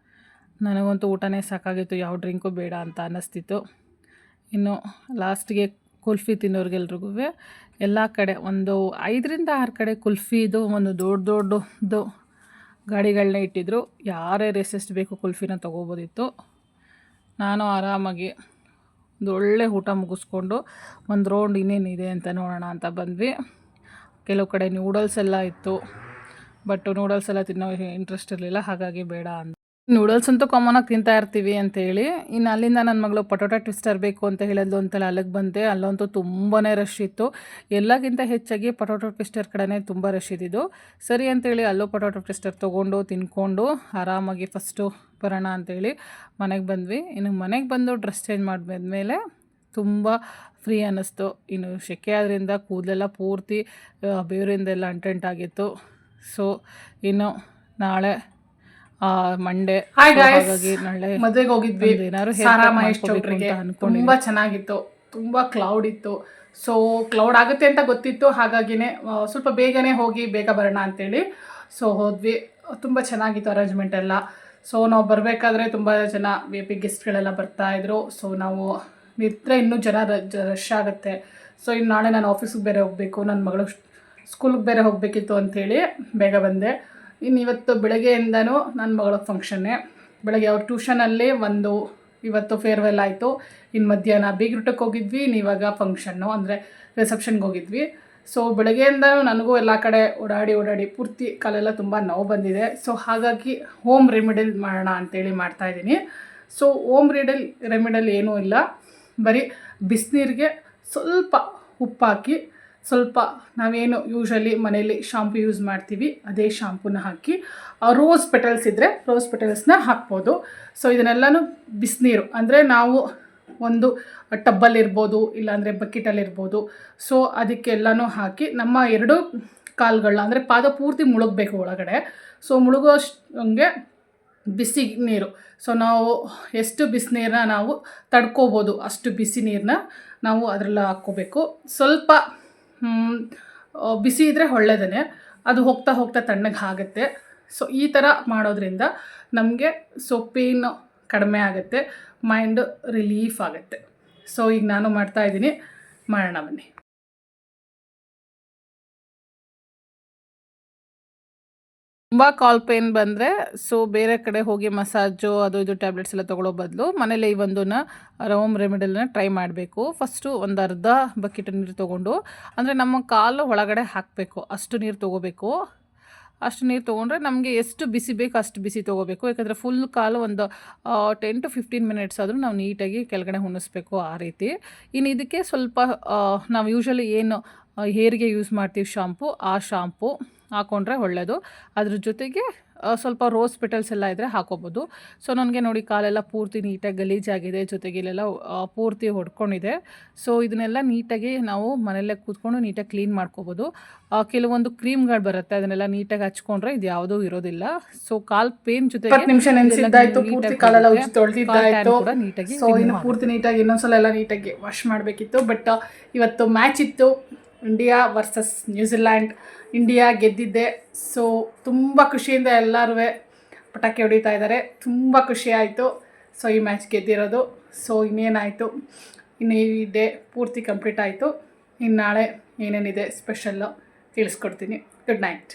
ನನಗಂತೂ ಊಟನೇ ಸಾಕಾಗಿತ್ತು, ಯಾವ ಡ್ರಿಂಕು ಬೇಡ ಅಂತ ಅನ್ನಿಸ್ತಿತ್ತು. ಇನ್ನು ಲಾಸ್ಟಿಗೆ ಕುಲ್ಫಿ ತಿನ್ನೋರಿಗೆಲ್ರಿಗೂ ಎಲ್ಲ ಕಡೆ ಒಂದು 5ರಿಂದ 6 ಕಡೆ ಕುಲ್ಫಿದು ಒಂದು ದೊಡ್ಡದು ಗಾಡಿಗಳನ್ನ ಇಟ್ಟಿದ್ರು. ಯಾರ್ಯಾರು ಎಷ್ಟೆಷ್ಟು ಬೇಕು ಕುಲ್ಫಿನ ತೊಗೋಬೋದಿತ್ತು. ನಾನು ಆರಾಮಾಗಿ ಒಂದು ಒಳ್ಳೆ ಊಟ ಮುಗಿಸ್ಕೊಂಡು ಒಂದು ರೌಂಡ್ ಇನ್ನೇನಿದೆ ಅಂತ ನೋಡೋಣ ಅಂತ ಬಂದ್ವಿ. ಕೆಲವು ಕಡೆ ನೂಡಲ್ಸ್ ಎಲ್ಲ ಇತ್ತು, ಬಟ್ ನೂಡಲ್ಸ್ ಎಲ್ಲ ತಿನ್ನೋ ಇಂಟ್ರೆಸ್ಟ್ ಇರಲಿಲ್ಲ, ಹಾಗಾಗಿ ಬೇಡ ಅಂತ. ನೂಡಲ್ಸ್ ಅಂತೂ ಕಾಮನಾಗಿ ತಿಂತಾ ಇರ್ತೀವಿ ಅಂತೇಳಿ ಇನ್ನು ಅಲ್ಲಿಂದ ನನ್ನ ಮಗಳು ಪೊಟೊಟೊ ಟ್ವಿಸ್ಟರ್ ಬೇಕು ಅಂತ ಹೇಳಿದ್ಲು ಅಂತೇಳಿ ಅಲ್ಲಿಗೆ ಬಂದೆ. ಅಲ್ಲಂತೂ ತುಂಬಾ ರಶ್ ಇತ್ತು. ಎಲ್ಲಕ್ಕಿಂತ ಹೆಚ್ಚಾಗಿ ಪೊಟೊಟೊ ಟ್ವಿಸ್ಟರ್ ಕಡೆನೇ ತುಂಬ ರಶ್ ಇದ್ದಿದ್ದು. ಸರಿ ಅಂತೇಳಿ ಅಲ್ಲೂ ಪೊಟೊಟೊ ಟ್ವಿಸ್ಟರ್ ತೊಗೊಂಡು ತಿನ್ಕೊಂಡು ಆರಾಮಾಗಿ ಫಸ್ಟು ಬರೋಣ ಅಂತೇಳಿ ಮನೆಗೆ ಬಂದ್ವಿ. ಇನ್ನು ಮನೆಗೆ ಬಂದು ಡ್ರೆಸ್ ಚೇಂಜ್ ಮಾಡಿದ್ಮೇಲೆ ತುಂಬ ಫ್ರೀ ಅನ್ನಿಸ್ತು. ಇನ್ನು ಸೆಕೆ ಆದ್ರಿಂದ ಕೂದಲೆಲ್ಲ ಪೂರ್ತಿ ಬೇವರಿಂದೆಲ್ಲ ಅಂಟೆಂಟಾಗಿತ್ತು. ಸೊ ಇನ್ನು ನಾಳೆ ಮಂಡೇ, ಹಾಗಾಗಿ ನಾಳೆ ಮದುವೆಗೆ ಹೋಗಿದ್ವಿ. ತುಂಬ ಚೆನ್ನಾಗಿತ್ತು, ತುಂಬ ಕ್ಲೌಡ್ ಇತ್ತು. ಸೊ ಕ್ಲೌಡ್ ಆಗುತ್ತೆ ಅಂತ ಗೊತ್ತಿತ್ತು, ಹಾಗಾಗಿನೇ ಸ್ವಲ್ಪ ಬೇಗನೆ ಹೋಗಿ ಬೇಗ ಬರೋಣ ಅಂತೇಳಿ ಸೊ ಹೋದ್ವಿ. ತುಂಬ ಚೆನ್ನಾಗಿತ್ತು ಅರೇಂಜ್ಮೆಂಟ್ ಎಲ್ಲ. ಸೊ ನಾವು ಬರಬೇಕಾದ್ರೆ ತುಂಬ ಜನ VIP ಗೆಸ್ಟ್ಗಳೆಲ್ಲ ಬರ್ತಾಯಿದ್ರು. ಸೊ ನಾವು ನಿಂತರೆ ಇನ್ನೂ ಜನ ರಶ್ ಆಗುತ್ತೆ. ಸೊ ಇನ್ನು ನಾಳೆ ನಾನು ಆಫೀಸಿಗೆ ಬೇರೆ ಹೋಗಬೇಕು, ನನ್ನ ಮಗಳು ಸ್ಕೂಲಿಗೆ ಬೇರೆ ಹೋಗಬೇಕಿತ್ತು ಅಂಥೇಳಿ ಬೇಗ ಬಂದೆ. ಇನ್ನು ಇವತ್ತು ಬೆಳಗ್ಗೆಯಿಂದನೂ ನನ್ನ ಮಗಳ ಫಂಕ್ಷನ್ನೇ. ಬೆಳಗ್ಗೆ ಅವ್ರ ಟ್ಯೂಷನಲ್ಲಿ ಇವತ್ತು ಫೇರ್ವೆಲ್ ಆಯಿತು. ಇನ್ನು ಮಧ್ಯಾಹ್ನ ಬೀಗ್ರೂಟಕ್ಕೆ ಹೋಗಿದ್ವಿ. ಇನ್ನು ಇವಾಗ ಫಂಕ್ಷನ್ನು ಅಂದರೆ ರಿಸೆಪ್ಷನ್ಗೆ ಹೋಗಿದ್ವಿ. ಸೊ ಬೆಳಗ್ಗೆಯಿಂದನೂ ನನಗೂ ಎಲ್ಲ ಕಡೆ ಓಡಾಡಿ ಪೂರ್ತಿ ಕಾಲೆಲ್ಲ ತುಂಬ ನೋವು ಬಂದಿದೆ. ಸೊ ಹಾಗಾಗಿ ಹೋಮ್ ರೆಮಿಡಲ್ ಮಾಡೋಣ ಅಂತೇಳಿ ಮಾಡ್ತಾಯಿದ್ದೀನಿ. ಸೊ ಹೋಮ್ ರೆಮಿಡಲ್ ಏನೂ ಇಲ್ಲ, ಬರೀ ಬಿಸಿನೀರಿಗೆ ಸ್ವಲ್ಪ ಉಪ್ಪಾಕಿ, ಸ್ವಲ್ಪ ನಾವೇನು ಯೂಶ್ವಲಿ ಮನೇಲಿ ಶಾಂಪು ಯೂಸ್ ಮಾಡ್ತೀವಿ ಅದೇ ಶಾಂಪೂನ ಹಾಕಿ, ರೋಸ್ ಪೆಟಲ್ಸ್ ಇದ್ದರೆ ರೋಸ್ ಪೆಟಲ್ಸ್ನ ಹಾಕ್ಬೋದು. ಸೊ ಇದನ್ನೆಲ್ಲನೂ ಬಿಸಿನೀರು ಅಂದರೆ ನಾವು ಒಂದು ಟಬ್ಬಲ್ಲಿರ್ಬೋದು, ಇಲ್ಲಾಂದರೆ ಬಕೆಟಲ್ಲಿರ್ಬೋದು. ಸೊ ಅದಕ್ಕೆಲ್ಲನೂ ಹಾಕಿ ನಮ್ಮ 2 ಕಾಲುಗಳನ್ನ ಅಂದರೆ ಪಾದ ಪೂರ್ತಿ ಮುಳುಗಬೇಕು ಒಳಗಡೆ. ಸೊ ಮುಳುಗೋಷ್ಟಂಗೆ ಬಿಸಿ ನೀರು. ಸೊ ನಾವು ಎಷ್ಟು ಬಿಸಿನೀರನ್ನ ನಾವು ತಡ್ಕೋಬೋದು ಅಷ್ಟು ಬಿಸಿ ನೀರನ್ನ ನಾವು ಅದರಲ್ಲಿ ಹಾಕ್ಕೋಬೇಕು. ಸ್ವಲ್ಪ ಬಿಸಿ ಇದ್ದರೆ ಒಳ್ಳೆಯದೇ, ಅದು ಹೋಗ್ತಾ ತಣ್ಣಗೆ ಆಗುತ್ತೆ. ಸೊ ಈ ಥರ ಮಾಡೋದ್ರಿಂದ ನಮಗೆ ಪೇನ್ ಕಡಿಮೆ ಆಗುತ್ತೆ, ಮೈಂಡ್ ರಿಲೀಫ್ ಆಗುತ್ತೆ. ಸೊ ಈಗ ನಾನು ಮಾಡ್ತಾಯಿದ್ದೀನಿ, ಮಾಡೋಣ ಬನ್ನಿ. ತುಂಬ ಕಾಲ್ ಪೇನ್ ಬಂದರೆ ಸೊ ಬೇರೆ ಕಡೆ ಹೋಗಿ ಮಸಾಜು ಅದು ಇದು ಟ್ಯಾಬ್ಲೆಟ್ಸ್ ಎಲ್ಲ ತೊಗೊಳ್ಳೋ ಬದಲು ಮನೇಲಿ ಈ ಒಂದನ್ನು ಹೋಮ್ ರೆಮಿಡಲ್ನ ಟ್ರೈ ಮಾಡಬೇಕು. ಫಸ್ಟು ಒಂದು ಅರ್ಧ ಬಕೆಟ್ ನೀರು ತೊಗೊಂಡು, ಅಂದರೆ ನಮ್ಮ ಕಾಲು ಒಳಗಡೆ ಹಾಕಬೇಕು ಅಷ್ಟು ನೀರು ತೊಗೋಬೇಕು. ಅಷ್ಟು ನೀರು ತೊಗೊಂಡ್ರೆ ನಮಗೆ ಎಷ್ಟು ಬಿಸಿ ಬೇಕು ಅಷ್ಟು ಬಿಸಿ ತೊಗೋಬೇಕು. ಯಾಕಂದರೆ ಫುಲ್ ಕಾಲು ಒಂದು 10 to 15 ಮಿನಿಟ್ಸ್ ಆದರೂ ನಾವು ನೀಟಾಗಿ ಕೆಳಗಡೆ ಹುಣಿಸ್ಬೇಕು, ಆ ರೀತಿ. ಇನ್ನು ಇದಕ್ಕೆ ಸ್ವಲ್ಪ ನಾವು ಯೂಶ್ವಲಿ ಏನು ಹೇರಿಗೆ ಯೂಸ್ ಮಾಡ್ತೀವಿ ಶಾಂಪು, ಆ ಶಾಂಪು ಹಾಕ್ಕೊಂಡ್ರೆ ಒಳ್ಳೆಯದು. ಅದ್ರ ಜೊತೆಗೆ ಸ್ವಲ್ಪ ರೋಸ್ ಪೆಟಲ್ಸ್ ಎಲ್ಲ ಇದ್ದರೆ ಹಾಕೋಬೋದು. ಸೊ ನನಗೆ ನೋಡಿ ಕಾಲೆಲ್ಲ ಪೂರ್ತಿ ನೀಟಾಗಿ ಗಲೀಜಾಗಿದೆ, ಜೊತೆಗೆ ಇಲ್ಲೆಲ್ಲ ಪೂರ್ತಿ ಹೊಡ್ಕೊಂಡಿದೆ. ಸೊ ಇದನ್ನೆಲ್ಲ ನೀಟಾಗಿ ನಾವು ಮನೆಯಲ್ಲೇ ಕೂತ್ಕೊಂಡು ನೀಟಾಗಿ ಕ್ಲೀನ್ ಮಾಡ್ಕೋಬೋದು. ಕೆಲವೊಂದು ಕ್ರೀಮ್ಗಳು ಬರುತ್ತೆ, ಅದನ್ನೆಲ್ಲ ನೀಟಾಗಿ ಹಚ್ಕೊಂಡ್ರೆ ಇದು ಯಾವುದೂ ಇರೋದಿಲ್ಲ. ಸೊ ಕಾಲು ಪೇನ್ ಜೊತೆಗೆ ನೀಟಾಗಿ ಪೂರ್ತಿ ನೀಟಾಗಿ ಇನ್ನೊಂದ್ಸಲ ಎಲ್ಲ ನೀಟಾಗಿ ವಾಶ್ ಮಾಡಬೇಕಿತ್ತು. ಬಟ್ ಇವತ್ತು ಮ್ಯಾಚ್ ಇತ್ತು, ಇಂಡಿಯಾ ವರ್ಸಸ್ ನ್ಯೂಜಿಲ್ಯಾಂಡ್. ಇಂಡಿಯಾ ಗೆದ್ದಿದ್ದೆ. ಸೊ ತುಂಬ ಖುಷಿಯಿಂದ ಎಲ್ಲರೂ ಪಟಾಕಿ ಹೊಡಿತಾ ಇದ್ದಾರೆ, ತುಂಬ ಖುಷಿ ಆಯಿತು. ಸೊ ಈ ಮ್ಯಾಚ್ ಗೆದ್ದಿರೋದು. ಸೊ ಇನ್ನೇನಾಯಿತು, ಇನ್ನು ಈ ಡೇ ಪೂರ್ತಿ ಕಂಪ್ಲೀಟ್ ಆಯಿತು. ಇನ್ನು ನಾಳೆ ಏನೇನಿದೆ ಸ್ಪೆಷಲ್ಲು ತಿಳಿಸ್ಕೊಡ್ತೀನಿ. Good night.